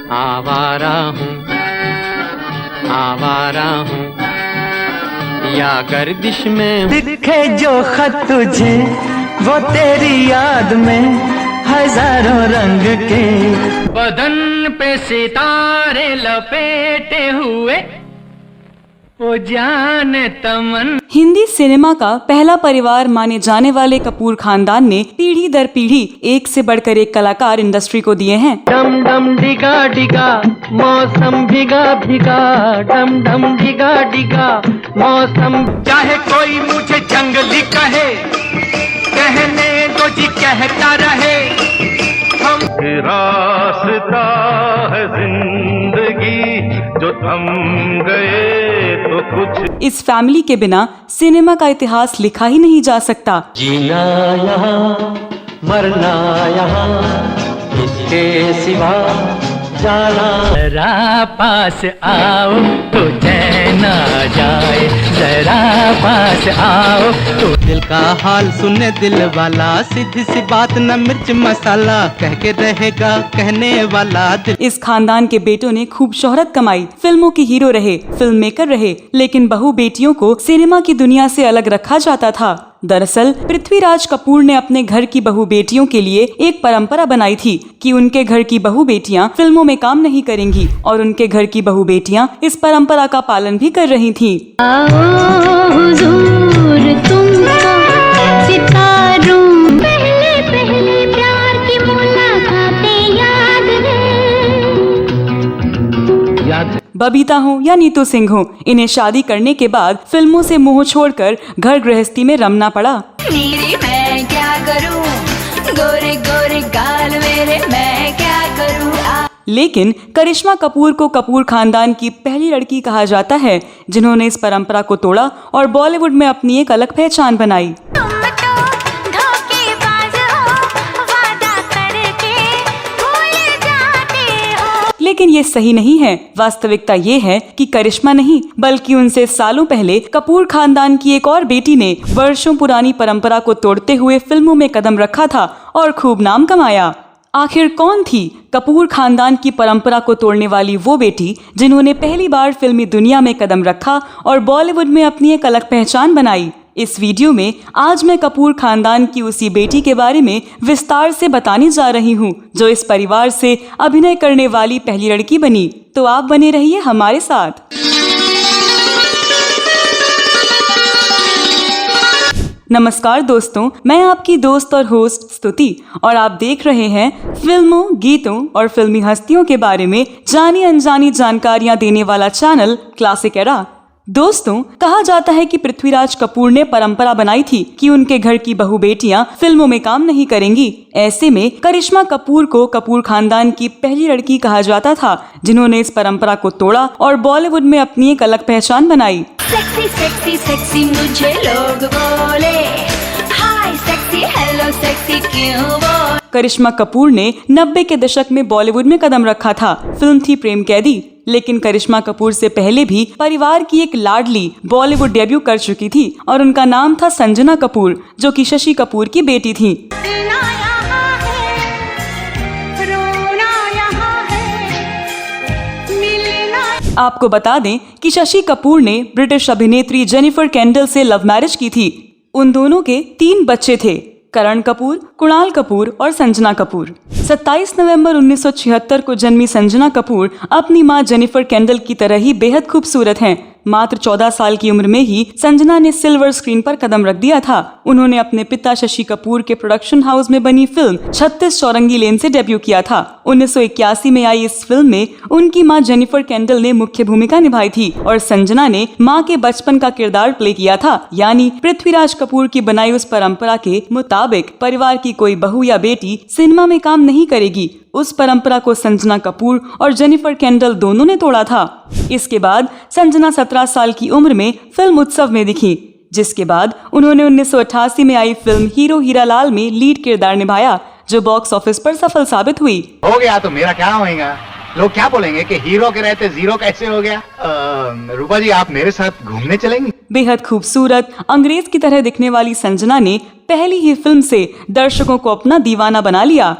आवारा हूँ, आवारा हूँ, या गर्दिश में दिखे जो खत तुझे वो तेरी याद में हजारों रंग के, बदन पे सितारे लपेटे हुए वो जान तमन। हिंदी सिनेमा का पहला परिवार माने जाने वाले कपूर खानदान ने पीढ़ी दर पीढ़ी एक से बढ़कर एक कलाकार इंडस्ट्री को दिए हैं। डम डम डिगा डिगा मौसम भीगा भीगा, डम डम डिगा डिगा मौसम। चाहे कोई मुझे जंगली कहे, कहने दो जी कहता रहे, हम रास्ता है जिंदगी जो थम गए तो कुछ। इस फैमिली के बिना सिनेमा का इतिहास लिखा ही नहीं जा सकता। जीना यहाँ मरना यहाँ, इसके सिवा जाना। जरा पास आओ तो चैन आ जाए, जरा पास आओ तो दिल का हाल सुने दिल वाला, सीधी सी बात न मिर्च मसाला, कह के रहेगा कहने वाला दिल। इस खानदान के बेटों ने खूब शोहरत कमाई, फिल्मों के हीरो रहे, फिल्म मेकर रहे, लेकिन बहू बेटियों को सिनेमा की दुनिया से अलग रखा जाता था। दरअसल पृथ्वीराज कपूर ने अपने घर की बहू बेटियों के लिए एक परंपरा बनाई थी कि उनके घर की बहू बेटियां फिल्मों में काम नहीं करेंगी, और उनके घर की बहू बेटियां इस परंपरा का पालन भी कर रही थीं। आओ हुजूर तुमको सितारों, पहले पहले प्यार की मुलाकातें याद है। बबीता हो या नीतू सिंह हो, इन्हें शादी करने के बाद फिल्मों से मोह छोड़कर घर गृहस्थी में रमना पड़ा। मेरी मैं क्या करूं, गोरे गोरे गाल मेरे मैं क्या करूं। लेकिन करिश्मा कपूर को कपूर खानदान की पहली लड़की कहा जाता है जिन्होंने इस परंपरा को तोड़ा और बॉलीवुड में अपनी एक अलग पहचान बनाई। लेकिन ये सही नहीं है। वास्तविकता ये है कि करिश्मा नहीं बल्कि उनसे सालों पहले कपूर खानदान की एक और बेटी ने वर्षों पुरानी परंपरा को तोड़ते हुए फिल्मों में कदम रखा था और खूब नाम कमाया। आखिर कौन थी कपूर खानदान की परंपरा को तोड़ने वाली वो बेटी जिन्होंने पहली बार फिल्मी दुनिया में कदम रखा और बॉलीवुड में अपनी एक अलग पहचान बनाई? इस वीडियो में आज मैं कपूर खानदान की उसी बेटी के बारे में विस्तार से बताने जा रही हूँ जो इस परिवार से अभिनय करने वाली पहली लड़की बनी। तो आप बने रहिए हमारे साथ। नमस्कार दोस्तों, मैं आपकी दोस्त और होस्ट स्तुति और आप देख रहे हैं फिल्मों, गीतों और फिल्मी हस्तियों के बारे में जानी अनजानी जानकारियां देने वाला चैनल क्लासिक एरा। दोस्तों, कहा जाता है कि पृथ्वीराज कपूर ने परंपरा बनाई थी कि उनके घर की बहू बेटियां फिल्मों में काम नहीं करेंगी। ऐसे में करिश्मा कपूर को कपूर खानदान की पहली लड़की कहा जाता था जिन्होंने इस परंपरा को तोड़ा और बॉलीवुड में अपनी एक अलग पहचान बनाई। सेक्सी सेक्सी सेक्सी मुझे लोग बोले, हाय सेक्सी हेलो सेक्सी क्यों बोले। करिश्मा कपूर ने 90 के दशक में बॉलीवुड में कदम रखा था। फिल्म थी प्रेम कैदी। लेकिन करिश्मा कपूर से पहले भी परिवार की एक लाडली बॉलीवुड डेब्यू कर चुकी थी और उनका नाम था संजना कपूर, जो कि शशि कपूर की बेटी थी। आपको बता दें कि शशि कपूर ने ब्रिटिश अभिनेत्री जेनिफर केंडल से लव मैरिज की थी। उन दोनों के 3 बच्चे थे, करण कपूर, कुणाल कपूर और संजना कपूर। 27 नवंबर 1976 को जन्मी संजना कपूर अपनी मां जेनिफर केंडल की तरह ही बेहद खूबसूरत हैं। मात्र 14 साल की उम्र में ही संजना ने सिल्वर स्क्रीन पर कदम रख दिया था। उन्होंने अपने पिता शशि कपूर के प्रोडक्शन हाउस में बनी फिल्म 36 चौरंगी लेन से डेब्यू किया था। 1981 में आई इस फिल्म में उनकी मां जेनिफर केंडल ने मुख्य भूमिका निभाई थी और संजना ने मां के बचपन का किरदार प्ले किया था। यानी पृथ्वीराज कपूर की बनाई उस परंपरा के मुताबिक परिवार की कोई बहू या बेटी सिनेमा में काम नहीं करेगी। उस परंपरा को संजना कपूर और जेनिफर केंडल दोनों ने तोड़ा था। इसके बाद संजना 17 साल की उम्र में फिल्म उत्सव में दिखी, जिसके बाद उन्होंने 1988 में आई फिल्म हीरो हीरा लाल में लीड किरदार निभाया, जो बॉक्स ऑफिस पर सफल साबित हुई। हो गया तो मेरा क्या होगा? लोग क्या बोलेंगे कि हीरो के रहते जीरो कैसे हो गया? रूपा जी, आप मेरे साथ घूमने चलेंगी? बेहद खूबसूरत अंग्रेज की तरह दिखने वाली संजना ने पहली ही फिल्म से दर्शकों को अपना दीवाना बना लिया।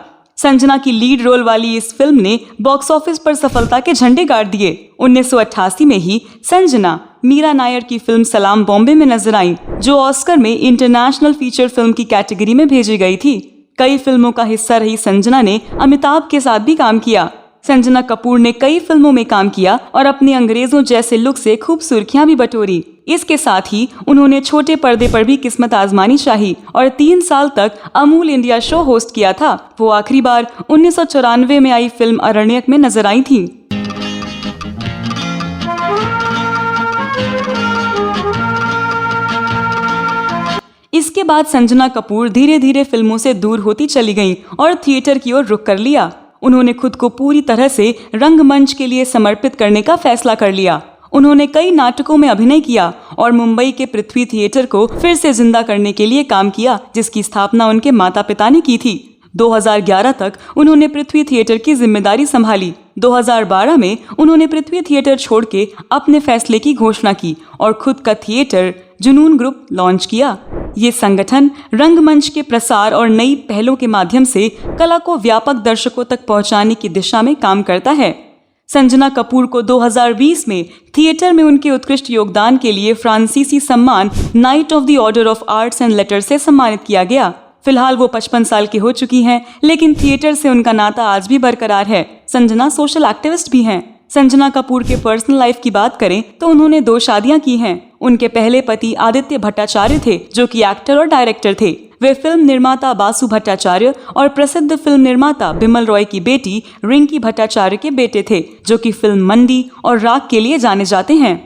संजना की लीड रोल वाली इस फिल्म ने बॉक्स ऑफिस पर सफलता के झंडे गाड़ दिए। 1988 में ही संजना मीरा नायर की फिल्म सलाम बॉम्बे में नजर आई, जो ऑस्कर में इंटरनेशनल फीचर फिल्म की कैटेगरी में भेजी गई थी। कई फिल्मों का हिस्सा रही संजना ने अमिताभ के साथ भी काम किया। संजना कपूर ने कई फिल्मों में काम किया और अपने अंग्रेजों जैसे लुक से खूब सुर्खियां भी बटोरी। इसके साथ ही उन्होंने छोटे पर्दे पर भी किस्मत आजमानी चाही और 3 साल तक अमूल इंडिया शो होस्ट किया था। वो आखिरी बार 1994 में आई फिल्म अरण्यक में नजर आई थी। इसके बाद संजना कपूर धीरे धीरे फिल्मों से दूर होती चली गईं और थिएटर की ओर रुख कर लिया। उन्होंने खुद को पूरी तरह से रंगमंच के लिए समर्पित करने का फैसला कर लिया। उन्होंने कई नाटकों में अभिनय किया और मुंबई के पृथ्वी थिएटर को फिर से जिंदा करने के लिए काम किया, जिसकी स्थापना उनके माता पिता ने की थी। 2011 तक उन्होंने पृथ्वी थिएटर की जिम्मेदारी संभाली। 2012 में उन्होंने पृथ्वी थिएटर छोड़ के अपने फैसले की घोषणा की और खुद का थिएटर जुनून ग्रुप लॉन्च किया। ये संगठन रंगमंच के प्रसार और नई पहलों के माध्यम से कला को व्यापक दर्शकों तक पहुंचाने की दिशा में काम करता है। संजना कपूर को 2020 में थिएटर में उनके उत्कृष्ट योगदान के लिए फ्रांसीसी सम्मान night of the order of arts and later से सम्मानित किया गया। फिलहाल वो 55 साल की हो चुकी हैं, लेकिन थिएटर से उनका नाता आज भी बरकरार है। संजना सोशल एक्टिविस्ट भी हैं। संजना कपूर के पर्सनल लाइफ की बात करें तो उन्होंने 2 शादियां की हैं। उनके पहले पति आदित्य भट्टाचार्य थे, जो कि एक्टर और डायरेक्टर थे। वे फिल्म निर्माता बासु भट्टाचार्य और प्रसिद्ध फिल्म निर्माता बिमल रॉय की बेटी रिंकी भट्टाचार्य के बेटे थे, जो कि फिल्म मंडी और राग के लिए जाने जाते हैं।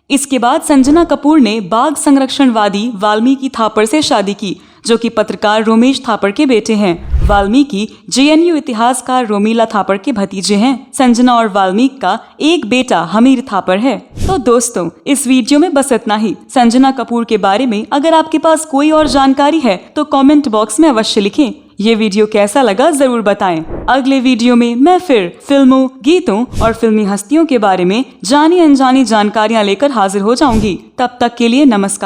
इसके बाद संजना कपूर ने बाघ संरक्षणवादी वाल्मीकि थापर से शादी की, जो कि पत्रकार रोमेश थापर के बेटे हैं। वाल्मीकि जेएनयू इतिहासकार रोमीला थापर के भतीजे हैं। संजना और वाल्मीकि का एक बेटा हमीर थापर है। तो दोस्तों, इस वीडियो में बस इतना ही। संजना कपूर के बारे में अगर आपके पास कोई और जानकारी है तो कमेंट बॉक्स में अवश्य लिखें। ये वीडियो कैसा लगा जरूर बताएं। अगले वीडियो में मैं फिर फिल्मों, गीतों और फिल्मी हस्तियों के बारे में जानी अनजानी जानकारियां लेकर हाजिर हो जाऊंगी। तब तक के लिए नमस्कार।